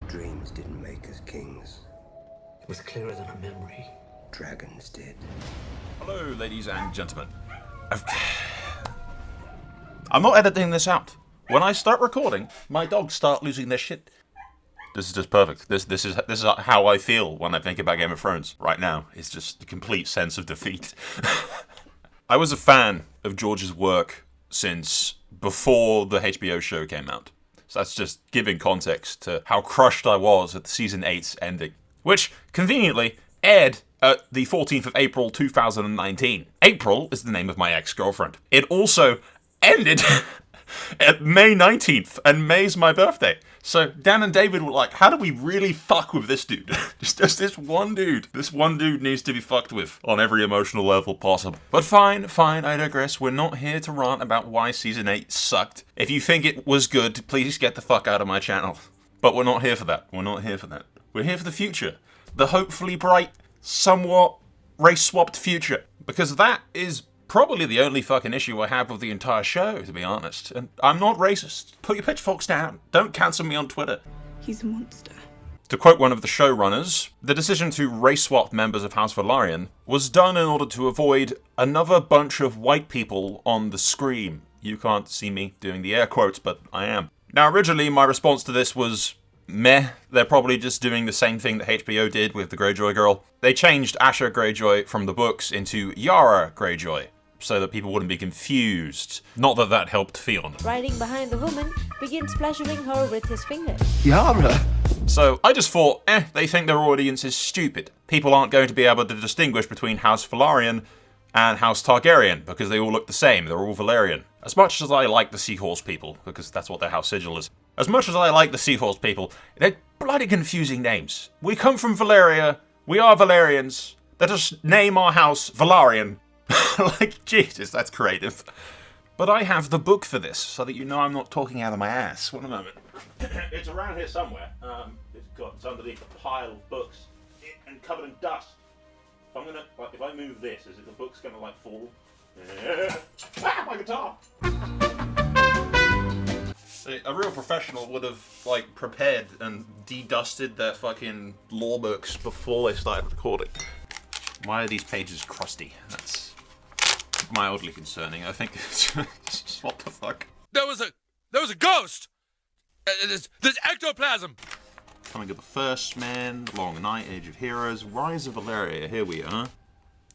Dreams didn't make us kings. It was clearer than a memory. Dragons did. Hello, ladies and gentlemen. I'm not editing this out. When I start recording, my dogs start losing their shit. This is just perfect. This is how I feel when I think about Game of Thrones right now. It's just a complete sense of defeat. I was a fan of George's work since before the HBO show came out. So that's just giving context to how crushed I was at the season 8's ending, which conveniently aired at the 14th of April 2019. April is the name of my ex-girlfriend. It also ended at May 19th, and May's my birthday. So Dan and David were like, how do we really fuck with this dude? just this one dude. This one dude needs to be fucked with on every emotional level possible. But fine, I digress. We're not here to rant about why season 8 sucked. If you think it was good, please get the fuck out of my channel. But we're not here for that. We're here for the future. The hopefully bright, somewhat race-swapped future. Because that is probably the only fucking issue I have with the entire show, to be honest. And I'm not racist. Put your pitchforks down. Don't cancel me on Twitter. He's a monster. To quote one of the showrunners, the decision to race-swap members of House Velaryon was done in order to avoid another bunch of white people on the screen. You can't see me doing the air quotes, but I am. Now, originally, my response to this was meh. They're probably just doing the same thing that HBO did with the Greyjoy girl. They changed Asha Greyjoy from the books into Yara Greyjoy, so that people wouldn't be confused. Not that that helped Theon. Riding behind the woman, begins pleasuring her with his fingers. Yara! So I just thought, they think their audience is stupid. People aren't going to be able to distinguish between House Velaryon and House Targaryen, because they all look the same, they're all Valyrian. As much as I like the Seahorse people, because that's what their house sigil is, as much as I like the Seahorse people, they're bloody confusing names. We come from Valyria, we are Valyrians, let us name our house Velaryon. Like, Jesus, that's creative. But I have the book for this, so that you know I'm not talking out of my ass. One moment. It's around here somewhere. It's underneath a pile of books and covered in dust. So I'm gonna, like, if I move this, is it the book's gonna, like, fall? Ah, my guitar! See, a real professional would have, like, prepared and de-dusted their fucking law books before they started recording. Why are these pages crusty? That's mildly concerning. I think it's what the fuck. There was a ghost. There's ectoplasm. Coming of the First Men, Long Night, Age of Heroes, Rise of Valyria. Here we are.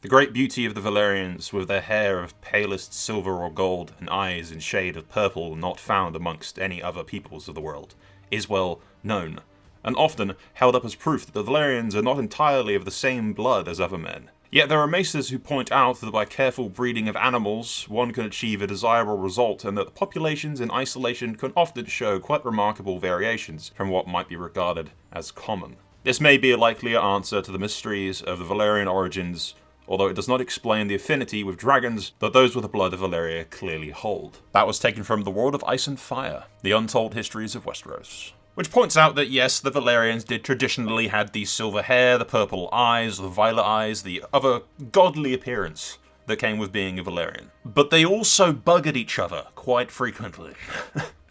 The great beauty of the Valyrians, with their hair of palest silver or gold and eyes in shade of purple not found amongst any other peoples of the world, is well known, and often held up as proof that the Valyrians are not entirely of the same blood as other men. Yet there are maesters who point out that by careful breeding of animals, one can achieve a desirable result, and that the populations in isolation can often show quite remarkable variations from what might be regarded as common. This may be a likelier answer to the mysteries of the Valyrian origins, although it does not explain the affinity with dragons that those with the blood of Valyria clearly hold. That was taken from The World of Ice and Fire, The Untold Histories of Westeros. Which points out that yes, the Valyrians did traditionally have the silver hair, the purple eyes, the violet eyes, the other godly appearance that came with being a Valyrian. But they also bug at each other quite frequently.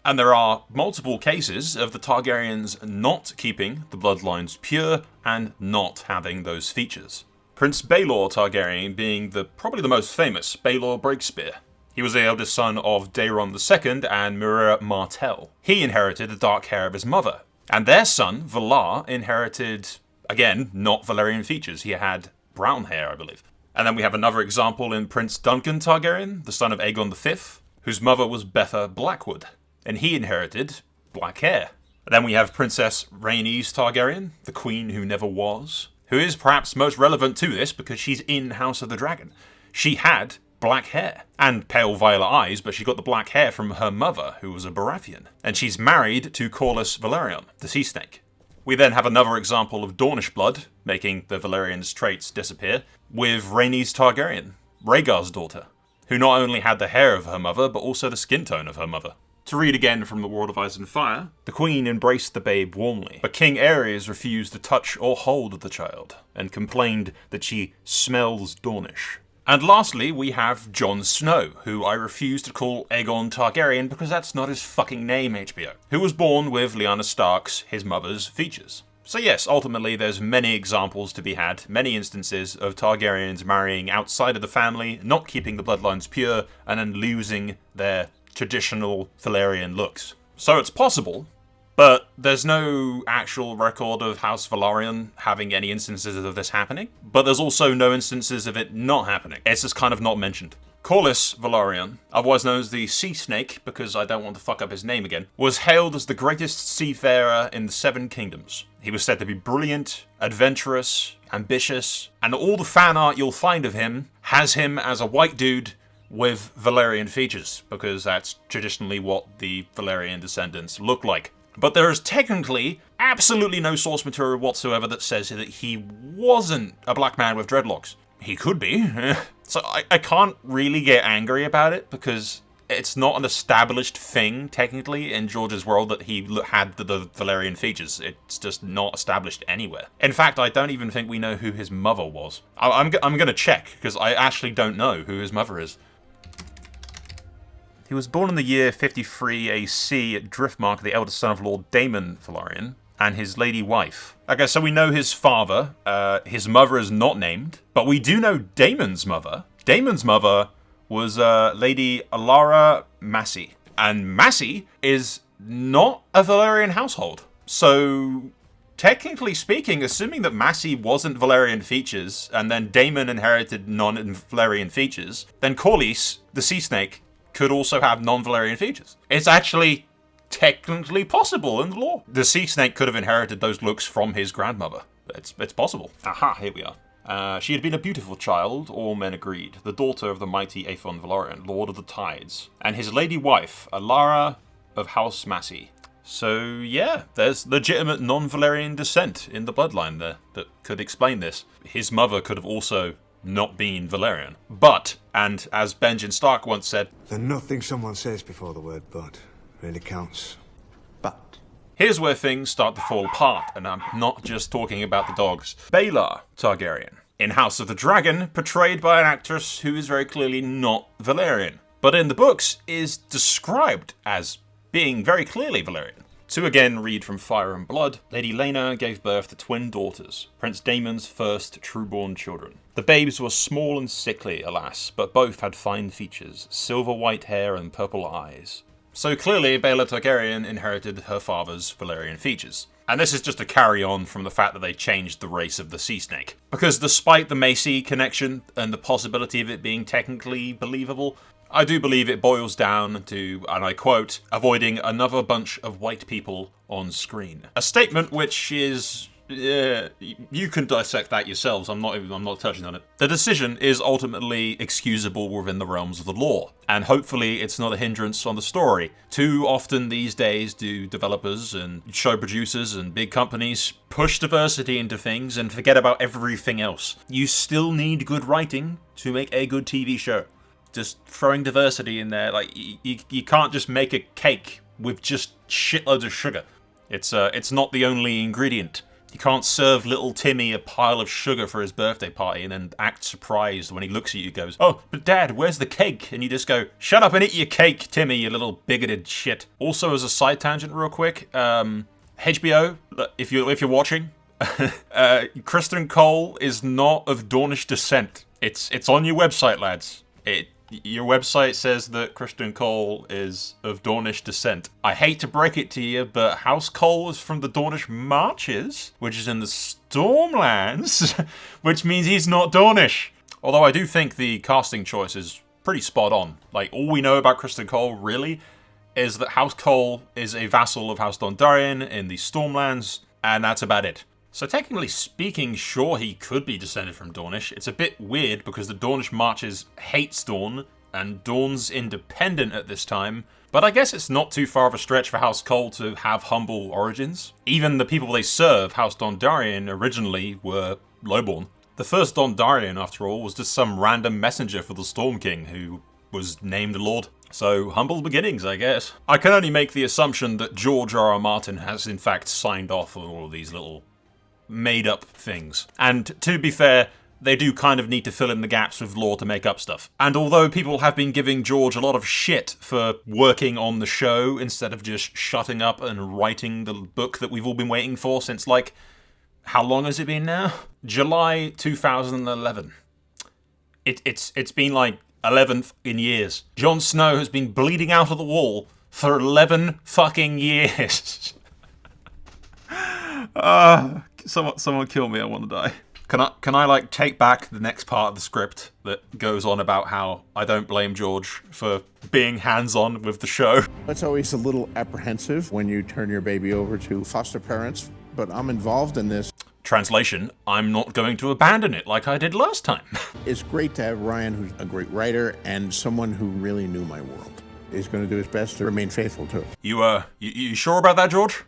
And there are multiple cases of the Targaryens not keeping the bloodlines pure and not having those features. Prince Baelor Targaryen being probably the most famous, Baelor Breakspear. He was the eldest son of Daeron II and Mira Martell. He inherited the dark hair of his mother, and their son, Valar, inherited, again, not Valyrian features. He had brown hair, I believe. And then we have another example in Prince Duncan Targaryen, the son of Aegon V, whose mother was Betha Blackwood, and he inherited black hair. And then we have Princess Rhaenys Targaryen, the queen who never was, who is perhaps most relevant to this because she's in House of the Dragon. She had black hair and pale violet eyes, but she got the black hair from her mother, who was a Baratheon. And she's married to Corlys Velaryon, the sea snake. We then have another example of Dornish blood, making the Valyrians' traits disappear, with Rhaenys Targaryen, Rhaegar's daughter, who not only had the hair of her mother, but also the skin tone of her mother. To read again from The World of Ice and Fire, the queen embraced the babe warmly, but King Aerys refused to touch or hold the child, and complained that she smells Dornish. And lastly, we have Jon Snow, who I refuse to call Aegon Targaryen because that's not his fucking name, HBO, who was born with Lyanna Stark's, his mother's, features. So yes, ultimately there's many examples to be had, many instances of Targaryens marrying outside of the family, not keeping the bloodlines pure, and then losing their traditional Valyrian looks. So it's possible, but there's no actual record of House Velaryon having any instances of this happening, but there's also no instances of it not happening. It's just kind of not mentioned. Corlys Velaryon, otherwise known as the Sea Snake, because I don't want to fuck up his name again, was hailed as the greatest seafarer in the Seven Kingdoms. He was said to be brilliant, adventurous, ambitious, and all the fan art you'll find of him has him as a white dude with Valyrian features, because that's traditionally what the Valyrian descendants look like. But there is technically absolutely no source material whatsoever that says that he wasn't a black man with dreadlocks. He could be. So I can't really get angry about it because it's not an established thing, technically, in George's world that he had the Valyrian features. It's just not established anywhere. In fact, I don't even think we know who his mother was. I'm going to check, because I actually don't know who his mother is. He was born in the year 53 AC at Driftmark, the eldest son of Lord Daemon Velaryon, and his lady wife. Okay, so we know his father. His mother is not named, but we do know Daemon's mother. Daemon's mother was Lady Alara Massey. And Massey is not a Valyrian household. So, technically speaking, assuming that Massey wasn't Valyrian features, and then Daemon inherited non-Valyrian features, then Corlys, the Sea Snake, could also have non-Valyrian features. It's actually technically possible in the law. The Sea Snake could have inherited those looks from his grandmother. It's possible. Aha, here we are. She had been a beautiful child, all men agreed, the daughter of the mighty Aegon Velaryon, Lord of the Tides, and his lady wife, Alara of House Massey. So yeah, there's legitimate non-Valyrian descent in the bloodline there that could explain this. His mother could have also not been Valyrian. But, and as Benjen Stark once said, then nothing someone says before the word but really counts. But here's where things start to fall apart, and I'm not just talking about the dogs. Baelor Targaryen, in House of the Dragon, portrayed by an actress who is very clearly not Valyrian, but in the books is described as being very clearly Valyrian. To again read from Fire and Blood, Lady Rhaenyra gave birth to twin daughters, Prince Daemon's first true-born children. The babes were small and sickly, alas, but both had fine features, silver white hair and purple eyes. So clearly, Baelor Targaryen inherited her father's Valyrian features. And this is just a carry-on from the fact that they changed the race of the Sea Snake. Because despite the Macy connection and the possibility of it being technically believable, I do believe it boils down to, and I quote, avoiding another bunch of white people on screen. A statement which is, you can dissect that yourselves, I'm not touching on it. The decision is ultimately excusable within the realms of the law, and hopefully it's not a hindrance on the story. Too often these days do developers and show producers and big companies push diversity into things and forget about everything else. You still need good writing to make a good TV show. Just throwing diversity in there, like, you can't just make a cake with just shitloads of sugar. It's not the only ingredient. You can't serve little Timmy a pile of sugar for his birthday party and then act surprised when he looks at you and goes, "Oh, but Dad, where's the cake?" And you just go, "Shut up and eat your cake, Timmy, you little bigoted shit." Also, as a side tangent real quick, HBO, if you're watching, Criston Cole is not of Dornish descent. It's on your website, lads. Your website says that Criston Cole is of Dornish descent. I hate to break it to you, but House Cole is from the Dornish Marches, which is in the Stormlands, which means he's not Dornish. Although I do think the casting choice is pretty spot on. Like, all we know about Criston Cole, really, is that House Cole is a vassal of House Targaryen in the Stormlands, and that's about it. So technically speaking, sure, he could be descended from Dornish. It's a bit weird because the Dornish Marches hates Dorne, and Dorne's independent at this time. But I guess it's not too far of a stretch for House Cole to have humble origins. Even the people they serve, House Targaryen, originally were lowborn. The first Targaryen, after all, was just some random messenger for the Storm King who was named a lord. So, humble beginnings, I guess. I can only make the assumption that George R.R. Martin has in fact signed off on all of these little made-up things. And to be fair, they do kind of need to fill in the gaps with lore to make up stuff. And although people have been giving George a lot of shit for working on the show instead of just shutting up and writing the book that we've all been waiting for since, like, how long has it been now? July 2011. It's been like 11 fucking years. Jon Snow has been bleeding out of the wall for 11 fucking years. Someone kill me, I want to die. Can I like take back the next part of the script that goes on about how I don't blame George for being hands-on with the show? It's always a little apprehensive when you turn your baby over to foster parents, but I'm involved in this. Translation, I'm not going to abandon it like I did last time. It's great to have Ryan, who's a great writer, and someone who really knew my world. He's going to do his best to remain faithful to it. You sure about that, George?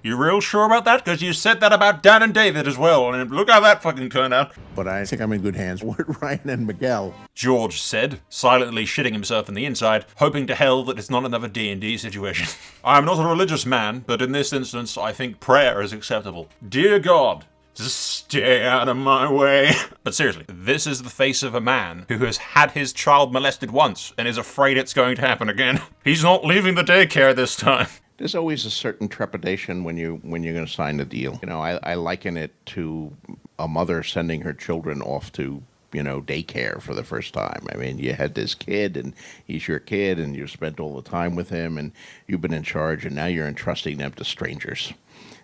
You real sure about that? Because you said that about Dan and David as well, and look how that fucking turned out. But I think I'm in good hands with Ryan and Miguel. George said, silently shitting himself in the inside, hoping to hell that it's not another D&D situation. I'm not a religious man, but in this instance, I think prayer is acceptable. Dear God, just stay out of my way. But seriously, this is the face of a man who has had his child molested once and is afraid it's going to happen again. He's not leaving the daycare this time. There's always a certain trepidation when you're going to sign the deal. You know, I liken it to a mother sending her children off to, daycare for the first time. I mean, you had this kid, and he's your kid, and you spent all the time with him, and you've been in charge, and now you're entrusting them to strangers.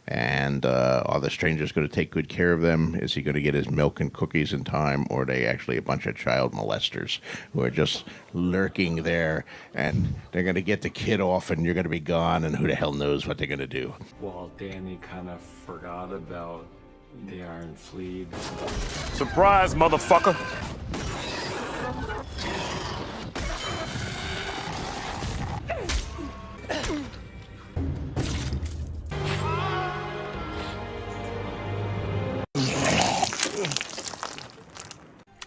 And are the strangers going to take good care of them? Is he going to get his milk and cookies in time? Or are they actually a bunch of child molesters who are just lurking there, and they're going to get the kid off and you're going to be gone, and who the hell knows what they're going to do? Well, Danny kind of forgot about the Iron Fleet. Surprise, motherfucker!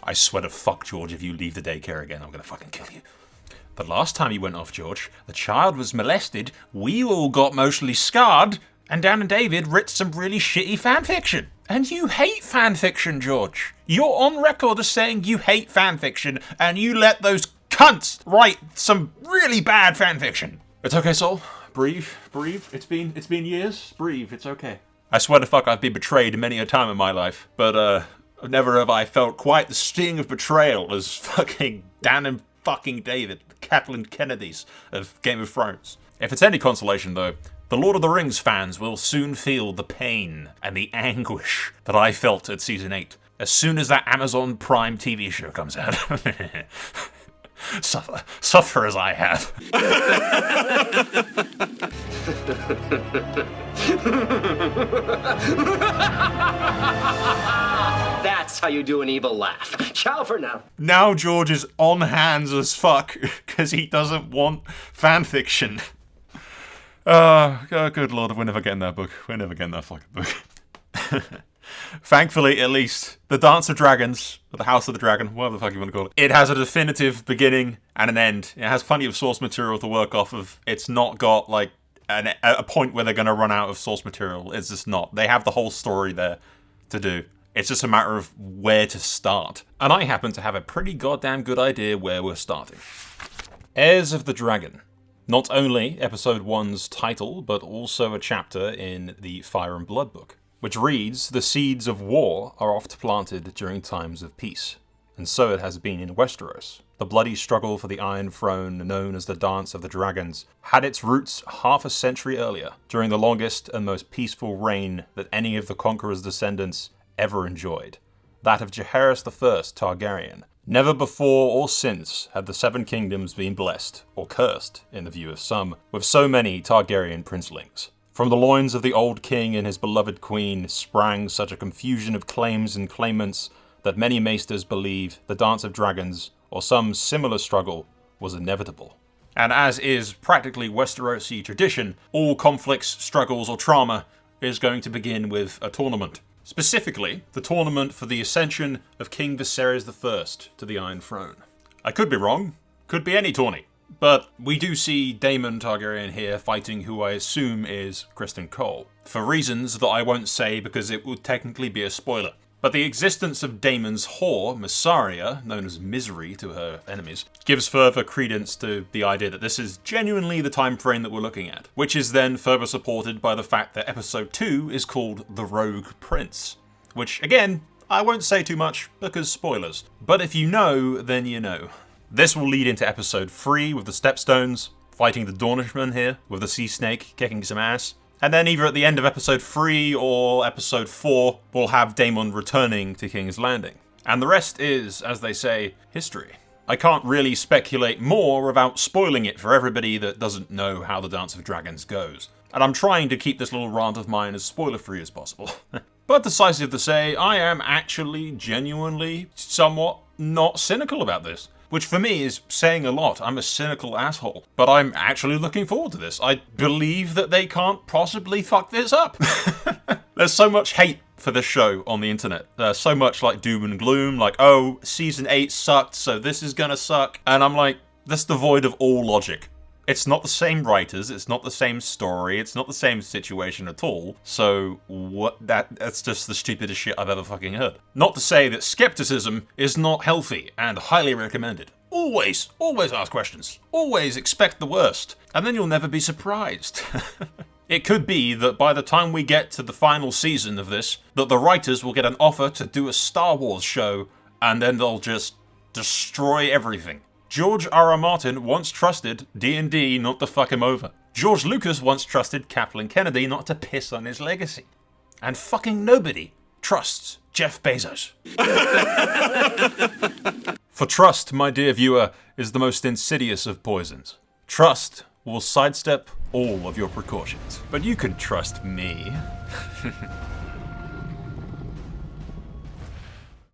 I swear to fuck, George, if you leave the daycare again, I'm gonna fucking kill you. The last time you went off, George, the child was molested, we all got emotionally scarred, and Dan and David writ some really shitty fanfiction. And you hate fanfiction, George. You're on record as saying you hate fanfiction, and you let those cunts write some really bad fanfiction. It's okay, Sol. Breathe. It's been years. Breathe. It's okay. I swear to fuck, I've been betrayed many a time in my life, but never have I felt quite the sting of betrayal as fucking Dan and fucking David, the Catelyn Kennedys of Game of Thrones. If it's any consolation, though, the Lord of the Rings fans will soon feel the pain and the anguish that I felt at Season 8, as soon as that Amazon Prime TV show comes out. Suffer as I have. That's how you do an evil laugh. Ciao for now. Now George is on hands as fuck because he doesn't want fanfiction. Oh, good lord, we're never getting that book. We're never getting that fucking book. Thankfully, at least, the Dance of Dragons, or the House of the Dragon, whatever the fuck you want to call it, it has a definitive beginning and an end. It has plenty of source material to work off of. It's not got, like, a point where they're going to run out of source material. It's just not. They have the whole story there to do. It's just a matter of where to start. And I happen to have a pretty goddamn good idea where we're starting. Heirs of the Dragon. Not only Episode 1's title, but also a chapter in the Fire and Blood book, which reads, "The seeds of war are oft planted during times of peace." And so it has been in Westeros. The bloody struggle for the Iron Throne, known as the Dance of the Dragons, had its roots half a century earlier, during the longest and most peaceful reign that any of the Conqueror's descendants ever enjoyed, that of Jaehaerys I Targaryen. Never before or since had the Seven Kingdoms been blessed, or cursed, in the view of some, with so many Targaryen princelings. From the loins of the old king and his beloved queen sprang such a confusion of claims and claimants that many maesters believe the Dance of Dragons, or some similar struggle, was inevitable. And as is practically Westerosi tradition, all conflicts, struggles, or trauma is going to begin with a tournament. Specifically, the tournament for the ascension of King Viserys I to the Iron Throne. I could be wrong, could be any tourney. But we do see Daemon Targaryen here fighting who I assume is Criston Cole, for reasons that I won't say because it would technically be a spoiler. But the existence of Daemon's whore, Mysaria, known as Misery to her enemies, gives further credence to the idea that this is genuinely the time frame that we're looking at, which is then further supported by the fact that episode 2 is called The Rogue Prince, which, again, I won't say too much because spoilers, but if you know, then you know. This will lead into episode 3 with the Stepstones, fighting the Dornishmen here, with the Sea Snake kicking some ass. And then either at the end of episode 3 or episode 4, we'll have Daemon returning to King's Landing. And the rest is, as they say, history. I can't really speculate more without spoiling it for everybody that doesn't know how the Dance of Dragons goes. And I'm trying to keep this little rant of mine as spoiler-free as possible. But decisive to say, I am actually genuinely somewhat not cynical about this. Which for me is saying a lot. I'm a cynical asshole. But I'm actually looking forward to this. I believe that they can't possibly fuck this up. There's so much hate for this show on the internet. There's so much like doom and gloom, like, oh, season 8 sucked, so this is gonna suck. And I'm like, that's devoid of all logic. It's not the same writers, it's not the same story, it's not the same situation at all. So that's just the stupidest shit I've ever fucking heard. Not to say that skepticism is not healthy and highly recommended. Always ask questions. Always expect the worst. And then you'll never be surprised. It could be that by the time we get to the final season of this, that the writers will get an offer to do a Star Wars show, and then they'll just destroy everything. George R.R. Martin once trusted D&D not to fuck him over. George Lucas once trusted Kathleen Kennedy not to piss on his legacy. And fucking nobody trusts Jeff Bezos. For trust, my dear viewer, is the most insidious of poisons. Trust will sidestep all of your precautions. But you can trust me.